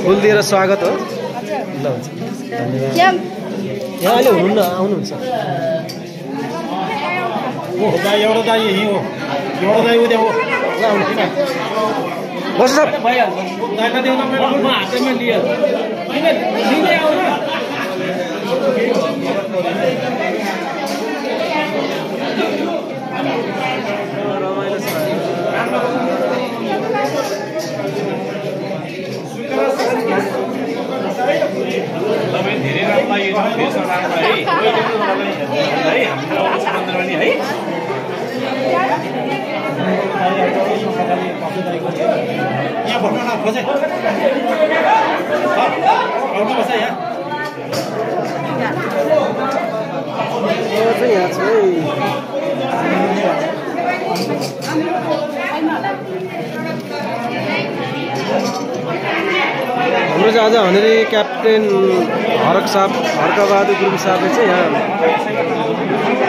फुल दिएर स्वागत हो। ल हुन्छ धन्यवाद। यहाँ अहिले हुनुहुन्न आउनुहुन्छ। एउटा दाइ यही हो, एउटा दाइ उता हो। ल आउनु बस सर दाइलाई देऊ न म हातैमा लिएर लिने आउनु। रमाइलो छ। तपाईँ धेरै राम्रो लाग्यो है हाम्रो सम्बन्धमा नि है। यहाँ बस्नु न खोजे आउनुपर्छ यहाँ। यहाँ छ है। हाम्रो चाहिँ आज हनेरी क्याप्टेन हर्कबहादुर गुरुङ साहबले चाहिँ यहाँ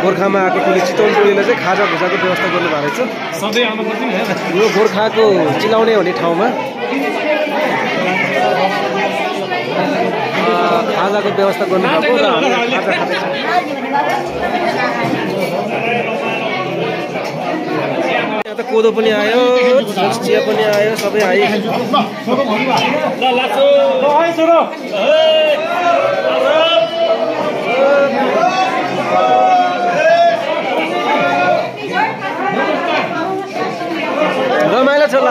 गोर्खामा आएको टोली चितवन टोलीलाई चाहिँ खाजा भुजाको व्यवस्था गर्नु भएको रहेछ। सधैँ आउनुपर्छ नि यो गोर्खाको चिलाउने भन्ने ठाउँमा खाजाको व्यवस्था गर्नुभएको र हामीले खाजा खाँदैछौँ। यहाँ त कोदो पनि आयो, चिया पनि आयो, सबै आयो। रमाइलो छ ल।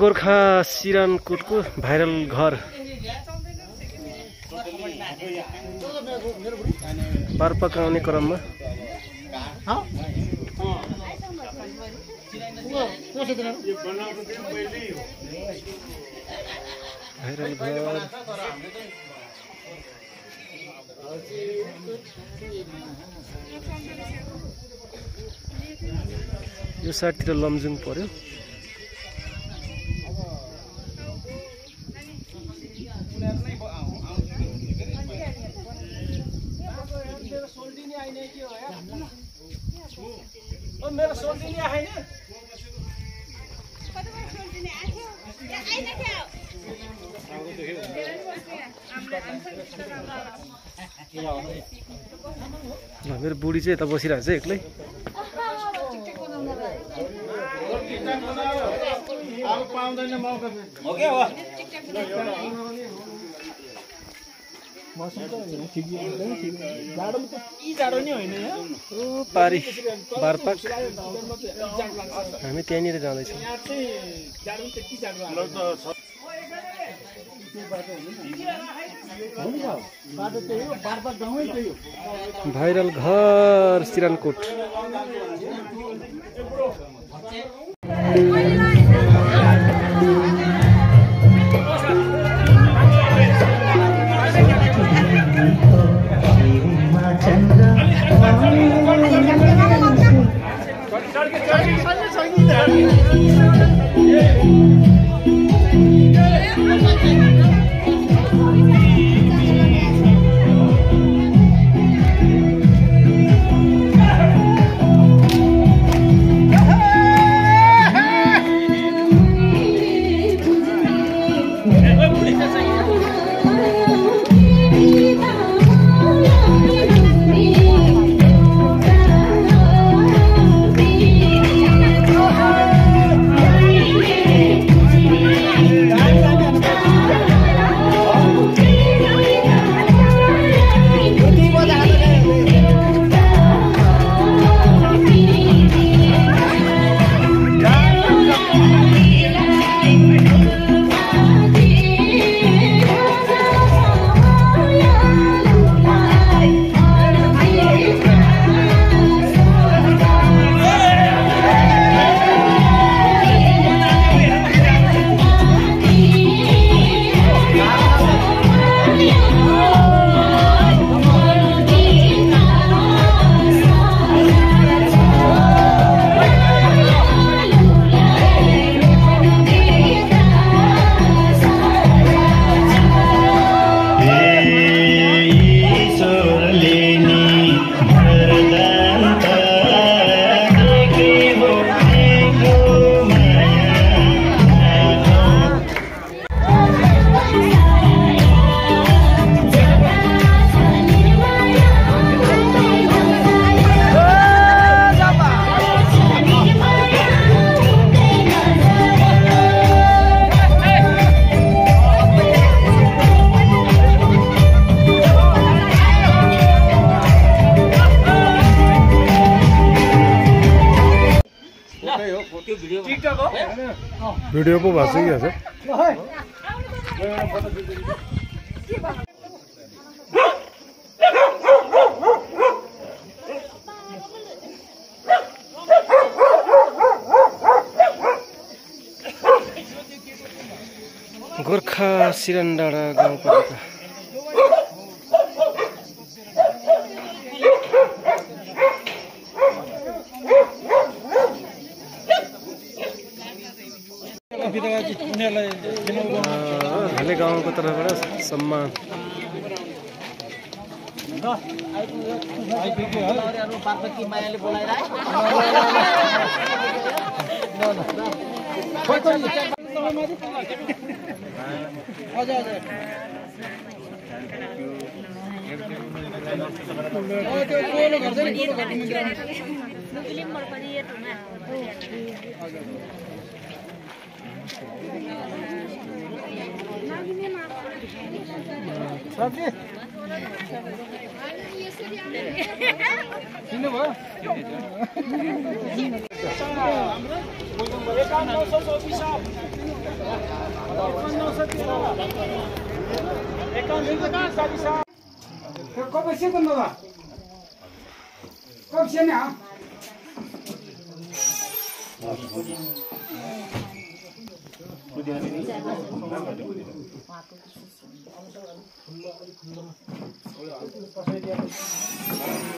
गोर्खा सिरानकोटको भाइरल घर पार पकाउने क्रममा भाइरल घर। यो साइडतिर लमजुङ पर्यो। मेरो सोल्टिनी आएन मेरो बुढी चाहिँ यता बसिरहेको छ एक्लै। पारी बारपाक हामी त्यहाँनिर जाँदैछौँ। भाइरल घर सिरानकोट। भिडियो पो भएको छ कि हजुर? गोर्खा सिरनडाँडा गाउँपालिका। हाले गाउँको तर्फबाट सम्मान।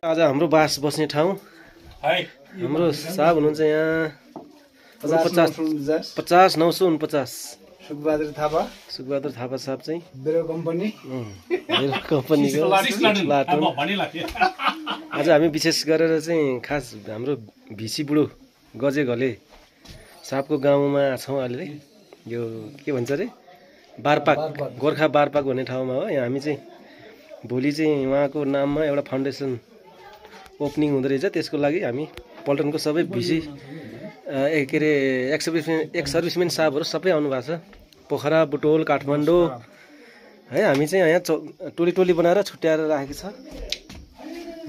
आज हाम्रो बास बस्ने ठाउँ हाम्रो साहब हुनुहुन्छ यहाँ 50,949 सुखबहादुर थापा साहब चाहिँ मेरो कम्पनीको प्लाटुन। आज हामी विशेष गरेर चाहिँ खास हाम्रो भिसी बुढो गजे घले साहबको गाउँमा छौँ अहिले। यो के भन्छ अरे बारपाक, गोर्खा बारपाक भन्ने ठाउँमा हो। यहाँ हामी चाहिँ भोलि चाहिँ उहाँको नाममा एउटा फाउन्डेसन ओपनिङ हुँदो रहेछ। त्यसको लागि हामी पल्टनको सबै भिसी के अरे एक्स सर्भिसमेन साहबहरू सबै आउनु भएको छ। पोखरा, बुटोल, काठमाडौँ है। हामी चाहिँ यहाँ टोली टोली बनाएर छुट्याएर राखेको छ।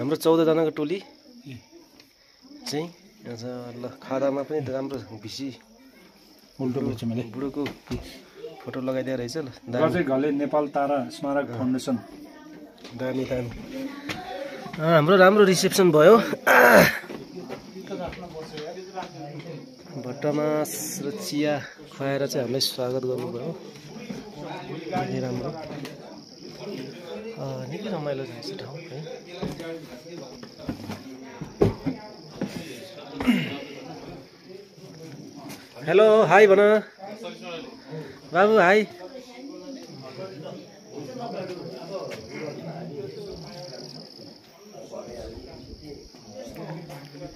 हाम्रो 14 जनाको टोली चाहिँ यहाँ छ। ल खादामा पनि राम्रो भिसी बुढोको फोटो लगाइदिएर रहेछ ल गजे घले नेपाल तारा स्मारक फाउन्डेसन दामी दामी हाम्रो राम्रो रिसेप्सन भयो भट्टमास र चिया खुवाएर चाहिँ हामीलाई स्वागत गर्नुभयो निकै राम्रो निकै रमाइलो छ यस्तो ठाउँ है हेलो हाई भन बाबु हाई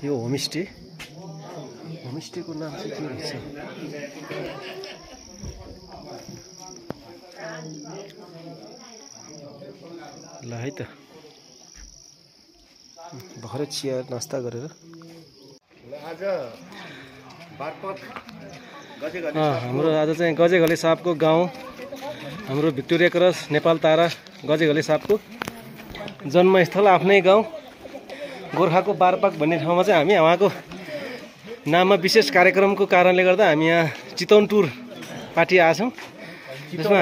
यो होमस्टेको नाम चाहिँ के रहेछ ल है त भर्खरै चिया नास्ता गरेर हाम्रो आज चाहिँ गजेघले सापको गाउँ हाम्रो भिक्टोरिया क्रस नेपाल तारा गजेघले सापको जन्मस्थल आफ्नै गाउँ गोर्खाको बारपाक भन्ने ठाउँमा चाहिँ हामी उहाँको नाममा विशेष कार्यक्रमको कारणले गर्दा हामी यहाँ चितवन टुर पार्टी आएछौँ त्यसमा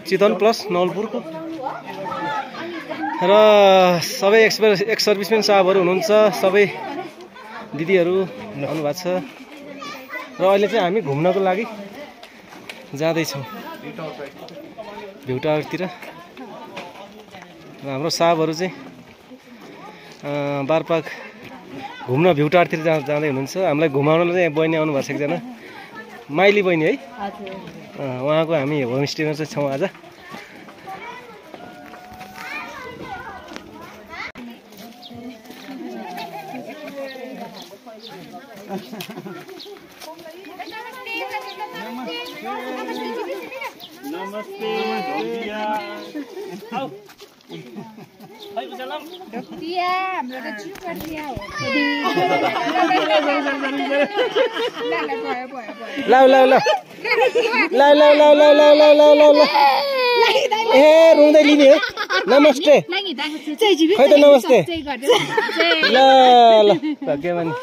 चितवन प्लस नवलपुरको र सबै एक्स सर्भिसमेन साहबहरू हुनुहुन्छ सबै दिदीहरू आउनुभएको छ र अहिले चाहिँ हामी घुम्नको लागि जाँदैछौँ भ्युटावरतिर र हाम्रो साहबहरू चाहिँ बारपाक घुम्न भ्युटारतिर जाँदै हुनुहुन्छ हामीलाई घुमाउनलाई चाहिँ बहिनी आउनुभएको छ एकजना माइली बहिनी है उहाँको हामी होमस्टेमा चाहिँ छौँ आज ए रुँदै लिने है नमस्ते खै त नमस्ते ल ल के भने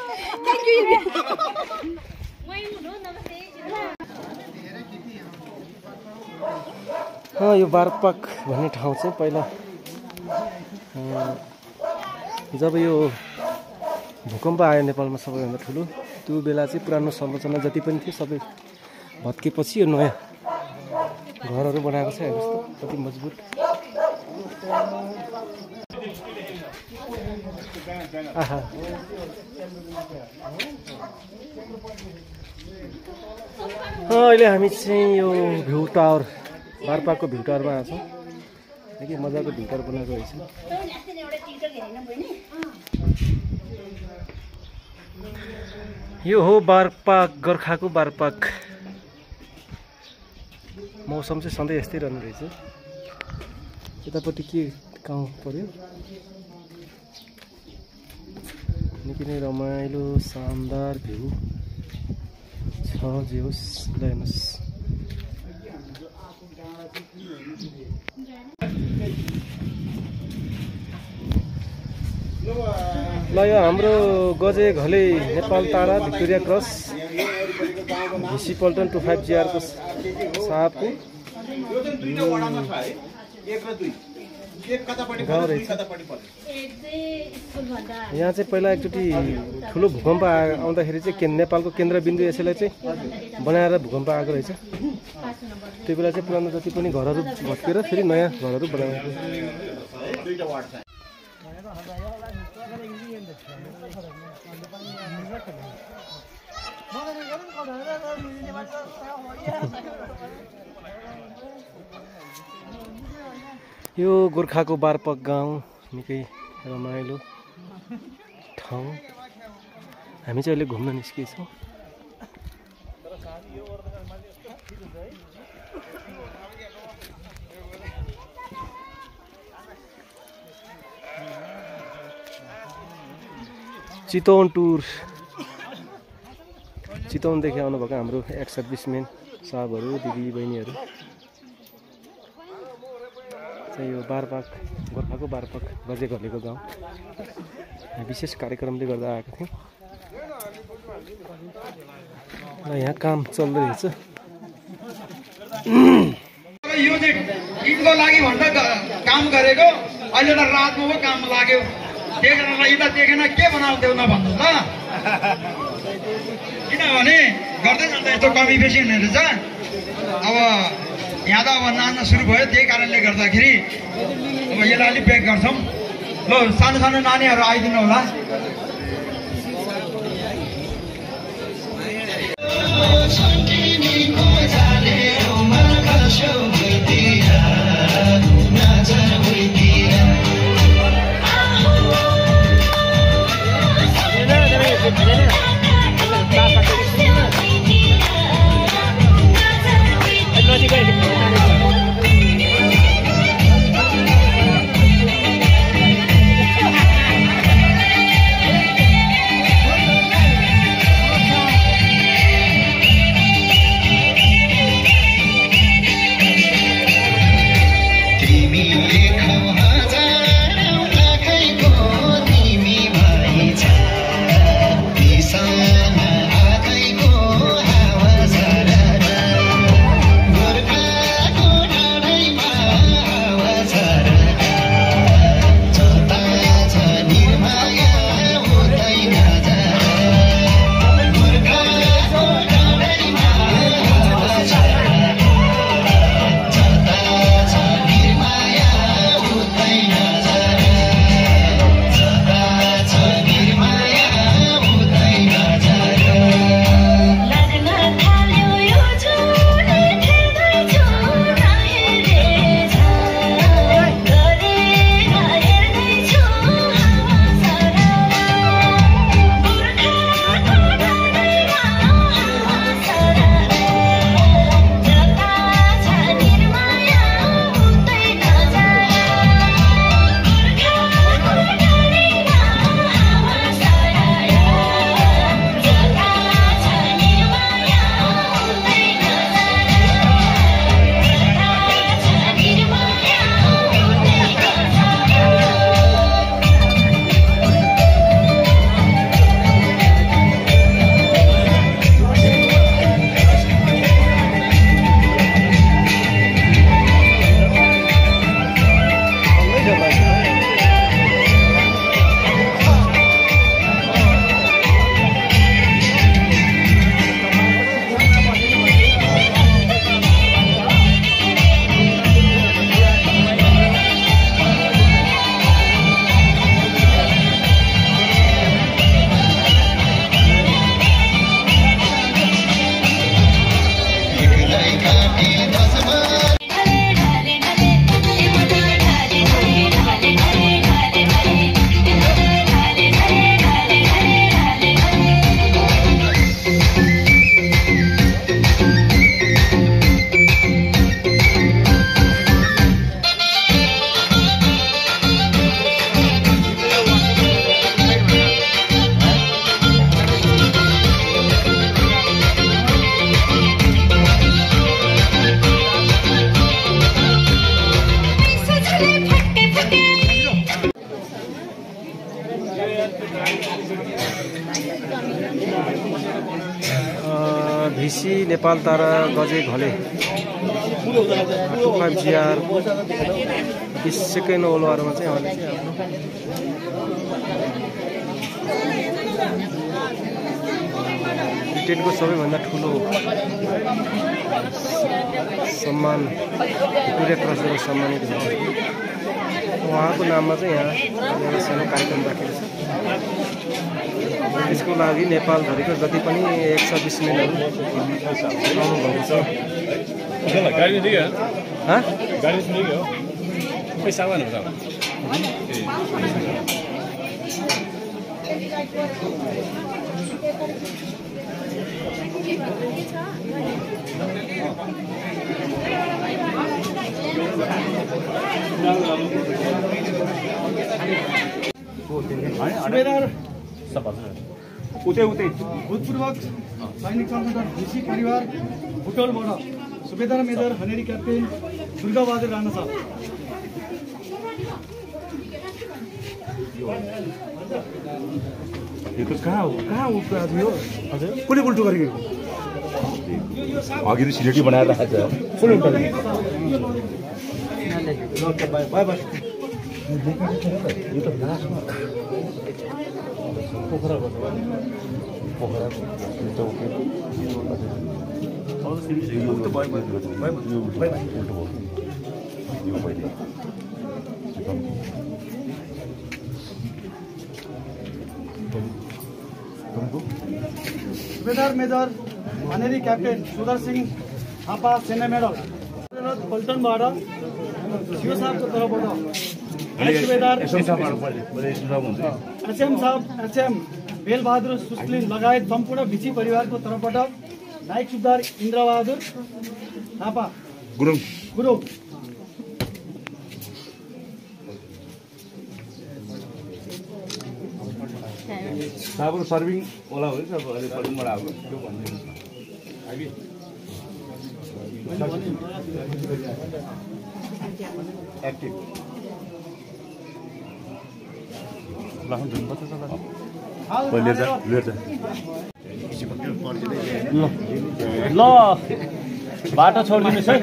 यो बारपाक भन्ने ठाउँ चाहिँ पहिला जब यो भूकम्प आयो नेपालमा सबैभन्दा ठुलो त्यो बेला चाहिँ पुरानो संरचना जति पनि थियो सबै भत्केपछि यो नयाँ घरहरू बनाएको छ हेर्नुहोस् त कति मजबुत आहा अहिले हामी चाहिँ यो भ्यू टावर बारपाकको भ्यू टावरमा आएको छौँ निकै मजाको भ्यू टावर बनाएको रहेछ यो हो बारपाक गोर्खाको बारपाक मौसम चाहिँ सधैँ यस्तै रहने रहेछ यतापट्टि के गाउँ पर्यो निकै नै रमाइलो शानदार भ्यू छ जे होस् ल हेर्नुहोस् ल यो हाम्रो गजे घले नेपाल तारा भिक्टोरिया क्रस भिसी पल्टन 25GR को साहबको गाउँ रहेछ यहाँ चाहिँ पहिला एकचोटि ठुलो भूकम्प आउँदाखेरि चाहिँ नेपालको केन्द्रबिन्दु यसैलाई चाहिँ बनाएर भूकम्प आएको रहेछ त्यो बेला चाहिँ पुरानो जति पनि घरहरू भत्केर फेरि नयाँ घरहरू बनाएको यो गोर्खाको बारपाक गाउँ निकै रमाइलो ठाउँ हामी चाहिँ अहिले घुम्न निस्केछौँ चितवन टुर चितवनदेखि आउनुभएको हाम्रो एक्स सर्भिसमेन साहबहरू दिदी बहिनीहरू चाहिँ यो बारपाक गोर्खाको बारपाक गजे घलेको गाउँ विशेष कार्यक्रमले गर्दा आएको थियौँ र यहाँ काम चल्दै रहेछ यो चाहिँ ईदको लागि भनेर काम गरेको अहिले त रातमा पो काम लाग्यो देखेर यता देखेन के बनाउँथ्यौ न भन्नु ल किनभने गर्दै जाँदा यस्तो कमी बेसी हुने रहेछ अब यहाँ त अब नाच्न सुरु भयो त्यही कारणले गर्दाखेरि अब यसलाई अलिक ब्रेक गर्छौँ ल सानो सानो नानीहरू आइदिनु होला भिसी नेपाल तारा गजे घले 5GR 20 सेकेन्ड ओलवारमा चाहिँ अहिले चाहिँ ब्रिटेनको सबैभन्दा ठुलो सम्मान भिक्टोरिया क्रसबाट सम्मानित भयो उहाँको नाममा चाहिँ यहाँ एउटा सानो कार्यक्रम राखेको छ त्यसको लागि नेपालभरिको जति पनि 120 मेनहरू आउनुभएको छ गाडी दियो हाँ गाडी दियो पैसा आउनु छ सुबेदार उतै भूतपूर्व सैनिक कमान्डर भिसी परिवार बुटोलबाट सुबेदार मेजर हनेरी क्याप्टेन दुर्गाबहादुर राणा साहब यो त कहाँ हो उसको आज यो हजुर कुनै उल्टो गरेको अघि सिलेटी बनाएर राखेको छ फुल उल्टा बाई बाई यो त लास्टमा पोखरा गर्छ पोखरा अब त सिलेटी यो त बाई बाई उल्टो भयो यो पहिले सुबेदार मेजर भनेरी क्याप्टेन सुदर सिंह थापा सेना मेडल पल्टनबाट शिव साहबको तर्फबाट सुबेदार एसएम साहब एसएम बेलबहादुर सुस्लिन लगायत सम्पूर्ण भिसी परिवारको तर्फबाट नायक सुबेदार इन्द्रबहादुर थापा गुरुङ साबुन सर्भिङ होला हो नि त अहिले सर्भिङबाट आएको त्यो भन्दिनु एक्टिभ ल बाटो छोडिदिनुहोस् है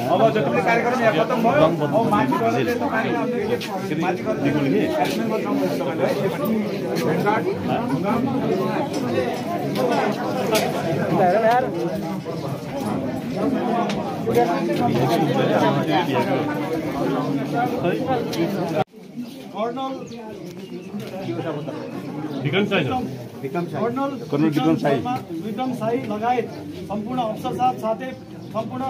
अब जति कार्यक्रम यहाँ खत्म भयो अब माथि गएर विक्रम साई लगायत सम्पूर्ण अफसर साहब साथै सम्पूर्ण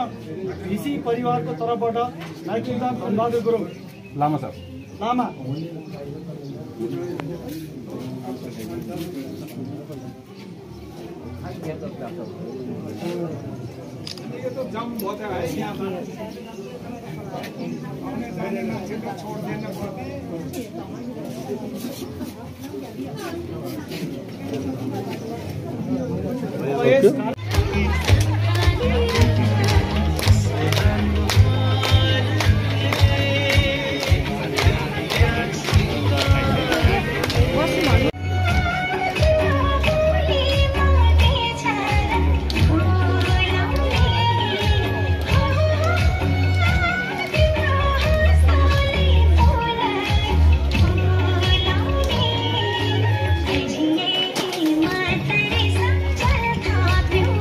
भिसी परिवारको तर्फबाट नायक सुबेदार धनबहादुर गुरुङ लामा साहब लामा Thank you.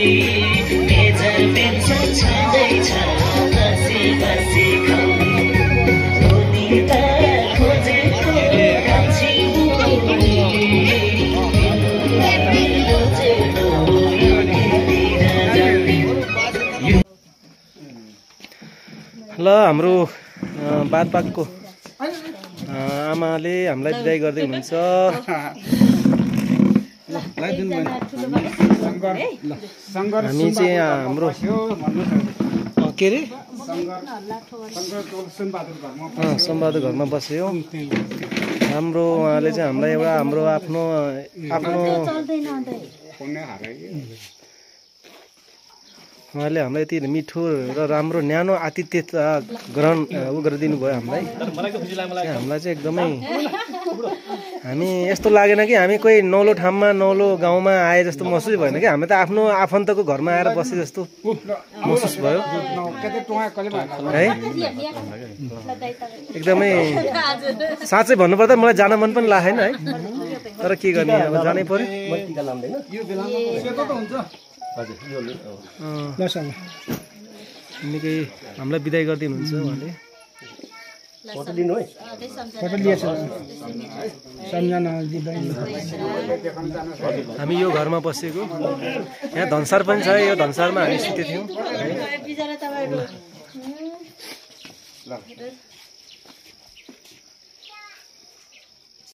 ल हाम्रो बादबागको आमाले हामीलाई बिदाई गर्दै हुनुहुन्छ। हामी चाहिँ हाम्रो के अरे सम्बहादुर घरमा बस्यो। हाम्रो उहाँले चाहिँ हामीलाई एउटा हाम्रो आफ्नो उहाँले हामीलाई यति मिठो र राम्रो न्यानो आतिथ्यता ग्रहण गरिदिनु भयो हामीलाई। हामीलाई चाहिँ एकदमै हामी यस्तो लागेन कि हामी कोही नौलो ठाउँमा नौलो गाउँमा आए जस्तो महसुस भएन कि हामी त आफ्नो आफन्तको घरमा आएर बसे जस्तो महसुस भयो है। एकदमै साँच्चै भन्नुपर्दा मलाई जान मन पनि लागेन है, तर के गर्ने अब जानै पर्यो। निकै हामीलाई बिदाई गरिदिनुहुन्छ उहाँले। हामी यो घरमा बसेको, यहाँ धनसार पनि छ, यो धनसारमा हामी सुतेको थियौँ।